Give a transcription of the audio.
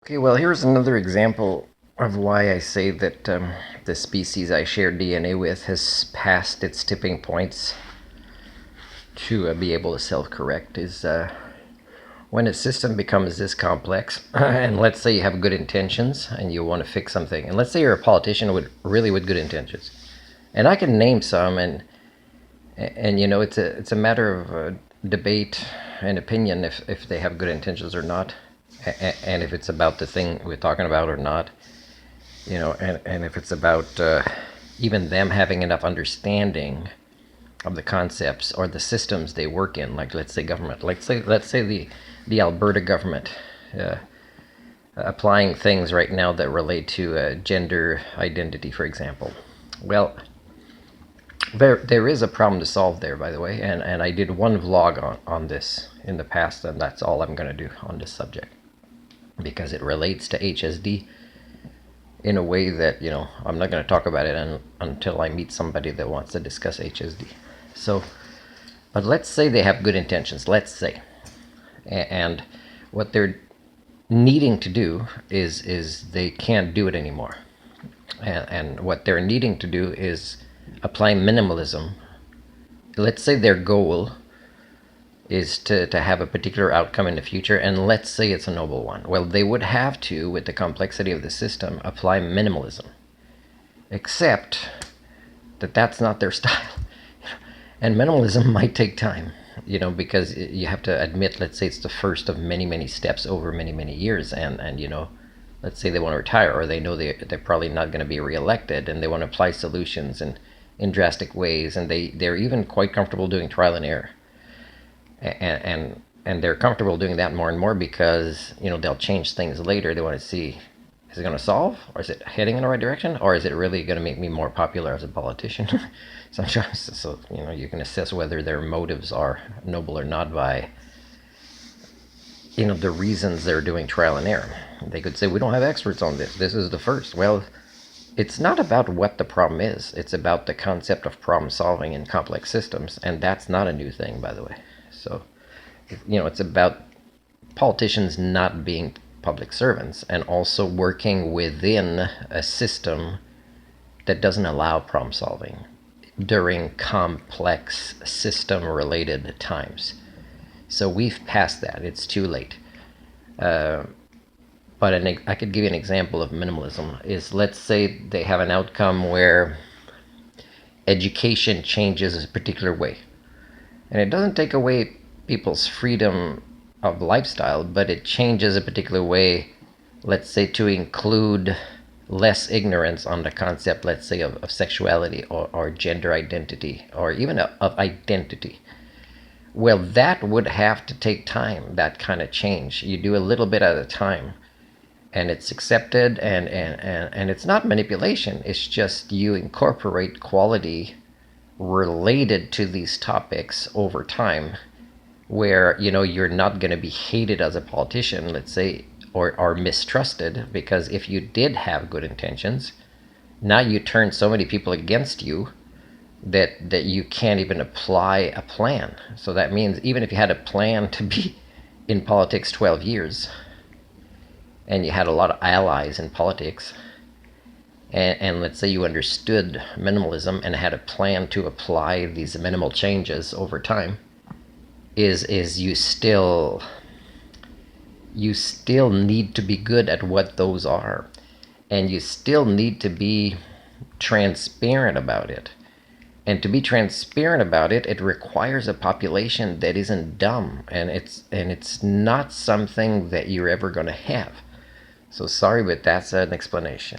Okay, well, here's another example of why I say that the species I share DNA with has passed its tipping points to be able to self-correct is when a system becomes this complex, and let's say you have good intentions and you want to fix something, and let's say you're a politician with good intentions, and I can name some, and you know it's a matter of debate and opinion if they have good intentions or not, and if it's about the thing we're talking about or not, you know, and if it's about even them having enough understanding of the concepts or the systems they work in, like let's say government, let's say the Alberta government applying things right now that relate to gender identity, for example. Well, there is a problem to solve there, by the way, and I did one vlog on this in the past, and that's all I'm going to do on this subject, because it relates to HSD in a way that, you know, I'm not going to talk about it until I meet somebody that wants to discuss HSD. So, but let's say they have good intentions, let's say, and what they're needing to do is they can't do it anymore, and what they're needing to do is apply minimalism. Let's say their goal is to have a particular outcome in the future, and let's say it's a noble one. Well, they would have to, with the complexity of the system, apply minimalism, except that that's not their style. And minimalism might take time, you know, because you have to admit, let's say it's the first of many steps over many years, and you know, let's say they want to retire, or they know they're probably not going to be reelected, and they want to apply solutions in drastic ways, and they're even quite comfortable doing trial and error, and they're comfortable doing that more and more because, you know, they'll change things later. They want to see, is it going to solve, or is it heading in the right direction, or is it really going to make me more popular as a politician? Sometimes, so you know, you can assess whether their motives are noble or not by, you know, the reasons they're doing trial and error. They could say, we don't have experts on this. This is the first. Well, it's not about what the problem is. It's about the concept of problem solving in complex systems, and that's not a new thing, by the way. So, you know, it's about politicians not being public servants and also working within a system that doesn't allow problem solving during complex system related times. So we've passed that. It's too late. But I could give you an example of minimalism. Is, let's say they have an outcome where education changes a particular way, and it doesn't take away people's freedom of lifestyle, but it changes a particular way, let's say to include less ignorance on the concept, let's say, of sexuality or gender identity, or even of identity. Well, that would have to take time, that kind of change. You do a little bit at a time, and it's accepted, and it's not manipulation. It's just you incorporate quality related to these topics over time, where, you know, you're not going to be hated as a politician, let's say, or mistrusted, because if you did have good intentions, now you turn so many people against you that you can't even apply a plan. So that means even if you had a plan to be in politics 12 years, and you had a lot of allies in politics, and let's say you understood minimalism and had a plan to apply these minimal changes over time, is you still need to be good at what those are, and you still need to be transparent about it. And to be transparent about it, it requires a population that isn't dumb, and it's not something that you're ever going to have. So sorry, but that's an explanation.